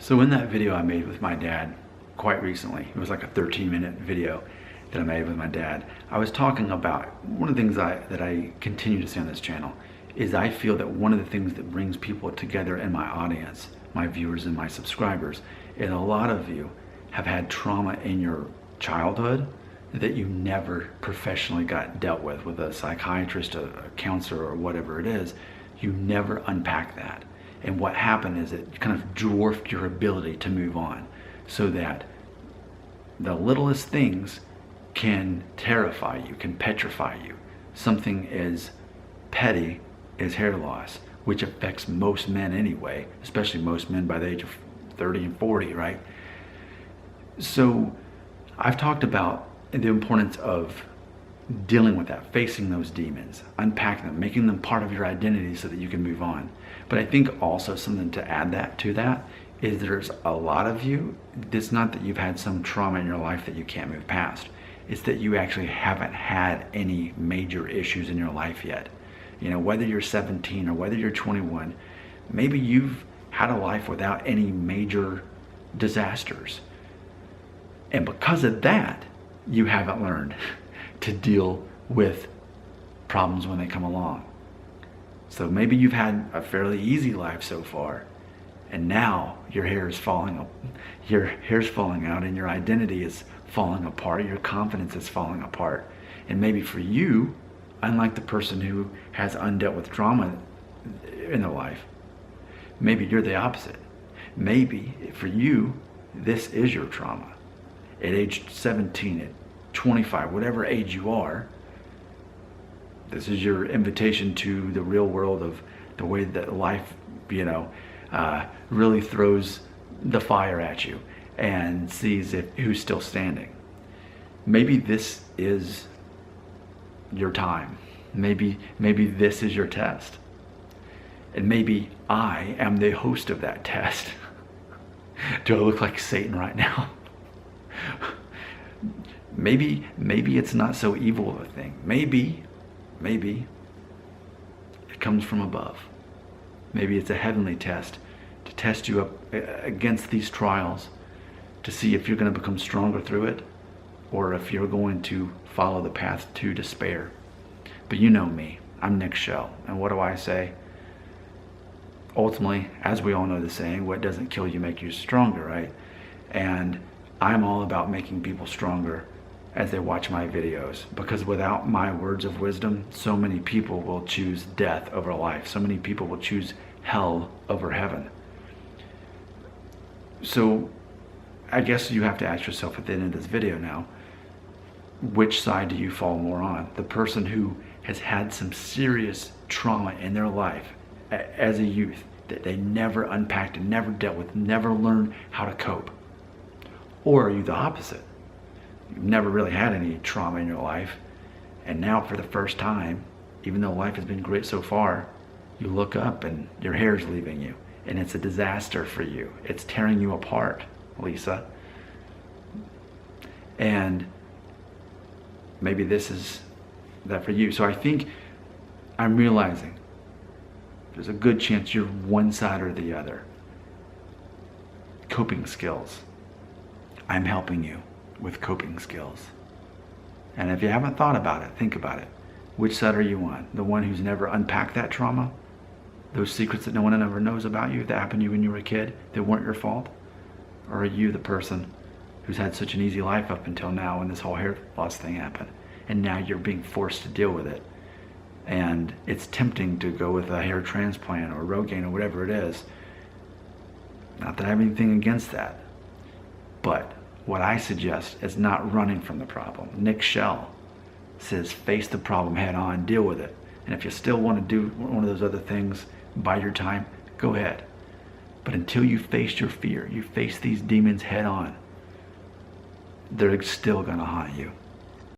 So in that video I made with my dad quite recently, it was like a 13-minute video that I made with my dad, I was talking about one of the things that I continue to say on this channel is I feel that one of the things that brings people together in my audience, my viewers and my subscribers, is a lot of you have had trauma in your childhood that you never professionally got dealt with a psychiatrist, a counselor, or whatever it is. You never unpack that. And what happened is it kind of dwarfed your ability to move on, so that the littlest things can terrify you, can petrify you. Something as petty as hair loss, which affects most men anyway, especially most men by the age of 30 and 40, right? So I've talked about the importance of dealing with that, facing those demons, unpacking them, making them part of your identity so that you can move on. But I think also something to add to that is there's a lot of you, it's not that you've had some trauma in your life that you can't move past. It's that you actually haven't had any major issues in your life yet. You know, whether you're 17 or whether you're 21, maybe you've had a life without any major disasters. And because of that, you haven't learned to deal with problems when they come along. So maybe you've had a fairly easy life so far, and now your hair is falling out and your identity is falling apart, your confidence is falling apart. And maybe for you, unlike the person who has undealt with trauma in their life, maybe you're the opposite. Maybe for you, this is your trauma. At age 17, at 25, whatever age you are, this is your invitation to the real world of the way that life, really throws the fire at you and sees who's still standing. Maybe this is your time. Maybe this is your test. And maybe I am the host of that test. Do I look like Satan right now? Maybe it's not so evil of a thing. Maybe it comes from above. Maybe it's a heavenly test to test you up against these trials, to see if you're going to become stronger through it, or if you're going to follow the path to despair. But you know me, I'm Nick Shell, and what do I say? Ultimately, as we all know the saying, what doesn't kill you makes you stronger, right? And I'm all about making people stronger as they watch my videos, because without my words of wisdom, so many people will choose death over life. So many people will choose hell over heaven. So I guess you have to ask yourself at the end of this video now, which side do you fall more on? The person who has had some serious trauma in their life as a youth that they never unpacked and never dealt with, never learned how to cope? Or are you the opposite? You've never really had any trauma in your life, and now for the first time, even though life has been great so far, you look up and your hair's leaving you, and it's a disaster for you. It's tearing you apart, Lisa. And maybe this is that for you. So I think I'm realizing there's a good chance you're one side or the other. Coping skills. I'm helping you with coping skills. And if you haven't thought about it, think about it. Which side are you on? The one who's never unpacked that trauma? Those secrets that no one ever knows about you that happened to you when you were a kid that weren't your fault? Or are you the person who's had such an easy life up until now when this whole hair loss thing happened, and now you're being forced to deal with it? And it's tempting to go with a hair transplant or Rogaine or whatever it is. Not that I have anything against that, but what I suggest is not running from the problem. Nick Shell says face the problem head on, deal with it. And if you still want to do one of those other things, buy your time, go ahead. But until you face your fear, you face these demons head on, they're still going to haunt you.